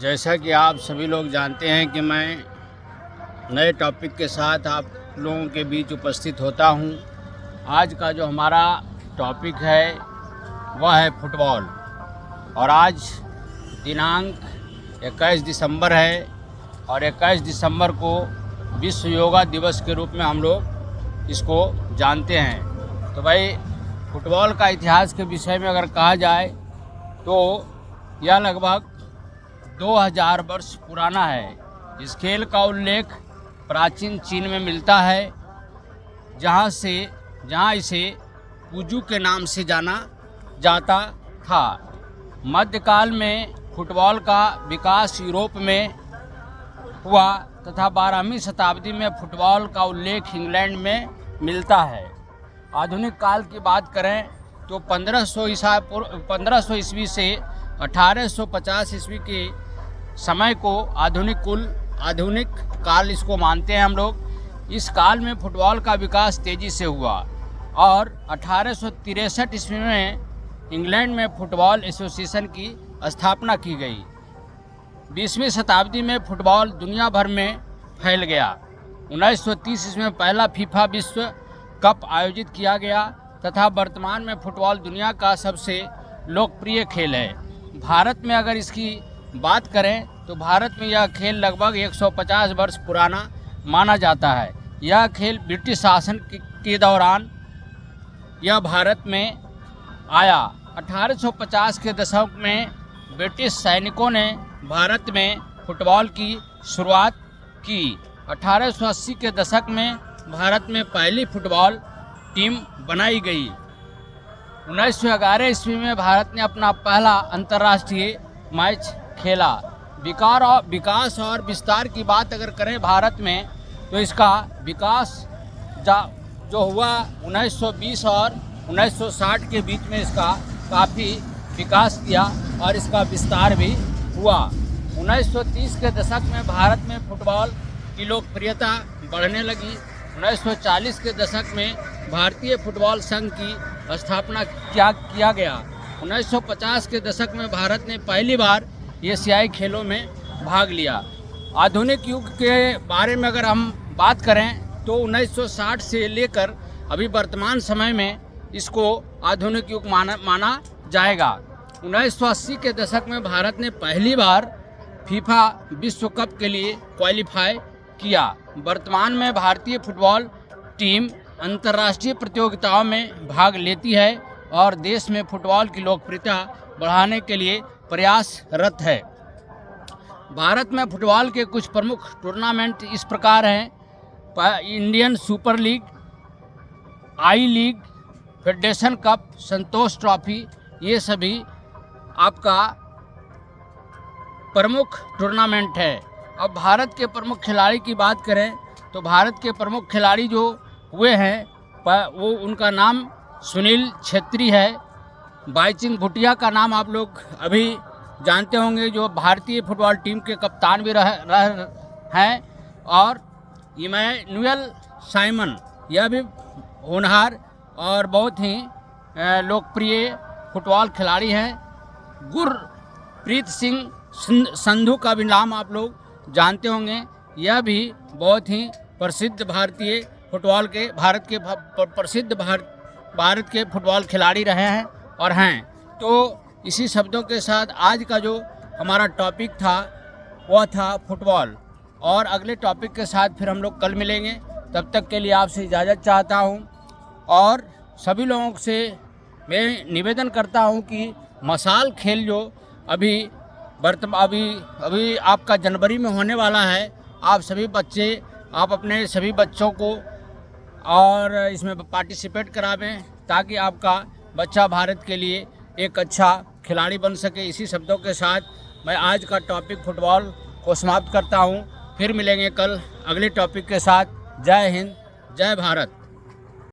जैसा कि आप सभी लोग जानते हैं कि मैं नए टॉपिक के साथ आप लोगों के बीच उपस्थित होता हूं। आज का जो हमारा टॉपिक है वह है फुटबॉल और आज दिनांक 21 दिसंबर है और 21 दिसंबर को विश्व योगा दिवस के रूप में हम लोग इसको जानते हैं। तो भाई फुटबॉल का इतिहास के विषय में अगर कहा जाए तो यह लगभग 2000 वर्ष पुराना है। इस खेल का उल्लेख प्राचीन चीन में मिलता है, जहाँ इसे पुजू के नाम से जाना जाता था। मध्यकाल में फुटबॉल का विकास यूरोप में हुआ तथा 12वीं शताब्दी में फुटबॉल का उल्लेख इंग्लैंड में मिलता है। आधुनिक काल की बात करें तो 1500 ईस्वी से 1850 ईस्वी के समय को आधुनिक काल इसको मानते हैं हम लोग। इस काल में फुटबॉल का विकास तेज़ी से हुआ और 1863 ईस्वी में इंग्लैंड में फुटबॉल एसोसिएशन की स्थापना की गई। 20वीं शताब्दी में फुटबॉल दुनिया भर में फैल गया। 1930 ईस्वी में पहला फीफा विश्व कप आयोजित किया गया तथा वर्तमान में फुटबॉल दुनिया का सबसे लोकप्रिय खेल है। भारत में अगर इसकी बात करें तो भारत में यह खेल लगभग 150 वर्ष पुराना माना जाता है। यह खेल ब्रिटिश शासन के दौरान यह भारत में आया। 1850 के दशक में ब्रिटिश सैनिकों ने भारत में फुटबॉल की शुरुआत की। 1880 के दशक में भारत में पहली फुटबॉल टीम बनाई गई। 1911 ईस्वी में भारत ने अपना पहला अंतर्राष्ट्रीय मैच खेला। विकास और विस्तार की बात अगर करें भारत में तो इसका विकास जो हुआ 1920 और 1960 के बीच में इसका काफ़ी विकास किया और इसका विस्तार भी हुआ। 1930 के दशक में भारत में फुटबॉल की लोकप्रियता बढ़ने लगी। 1940 के दशक में भारतीय फुटबॉल संघ की स्थापना किया गया। 1950 के दशक में भारत ने पहली बार एशियाई खेलों में भाग लिया। आधुनिक युग के बारे में अगर हम बात करें तो 1960 से लेकर अभी वर्तमान समय में इसको आधुनिक युग माना जाएगा। 1980 के दशक में भारत ने पहली बार फीफा विश्व कप के लिए क्वालिफाई किया। वर्तमान में भारतीय फुटबॉल टीम अंतर्राष्ट्रीय प्रतियोगिताओं में भाग लेती है और देश में फुटबॉल की लोकप्रियता बढ़ाने के लिए प्रयासरत है। भारत में फुटबॉल के कुछ प्रमुख टूर्नामेंट इस प्रकार हैं: इंडियन सुपर लीग, आई लीग, फेडरेशन कप, संतोष ट्रॉफी। ये सभी आपका प्रमुख टूर्नामेंट है। अब भारत के प्रमुख खिलाड़ी की बात करें तो भारत के प्रमुख खिलाड़ी जो हुए हैं वो उनका नाम सुनील छेत्री है। बाईचुंग भूटिया का नाम आप लोग अभी जानते होंगे, जो भारतीय फुटबॉल टीम के कप्तान भी रह हैं। और इमैनुअल साइमन, यह भी होनहार और बहुत ही लोकप्रिय फुटबॉल खिलाड़ी हैं। गुरप्रीत सिंह संधू का भी नाम आप लोग जानते होंगे, यह भी बहुत ही प्रसिद्ध भारत के फुटबॉल खिलाड़ी रहे हैं और हैं। तो इसी शब्दों के साथ आज का जो हमारा टॉपिक था वह था फुटबॉल, और अगले टॉपिक के साथ फिर हम लोग कल मिलेंगे। तब तक के लिए आपसे इजाज़त चाहता हूं और सभी लोगों से मैं निवेदन करता हूं कि मसाल खेल जो अभी आपका जनवरी में होने वाला है, आप अपने सभी बच्चों को और इसमें पार्टिसिपेट करावें ताकि आपका बच्चा भारत के लिए एक अच्छा खिलाड़ी बन सके। इसी शब्दों के साथ मैं आज का टॉपिक फुटबॉल को समाप्त करता हूं। फिर मिलेंगे कल अगले टॉपिक के साथ। जय हिंद, जय भारत।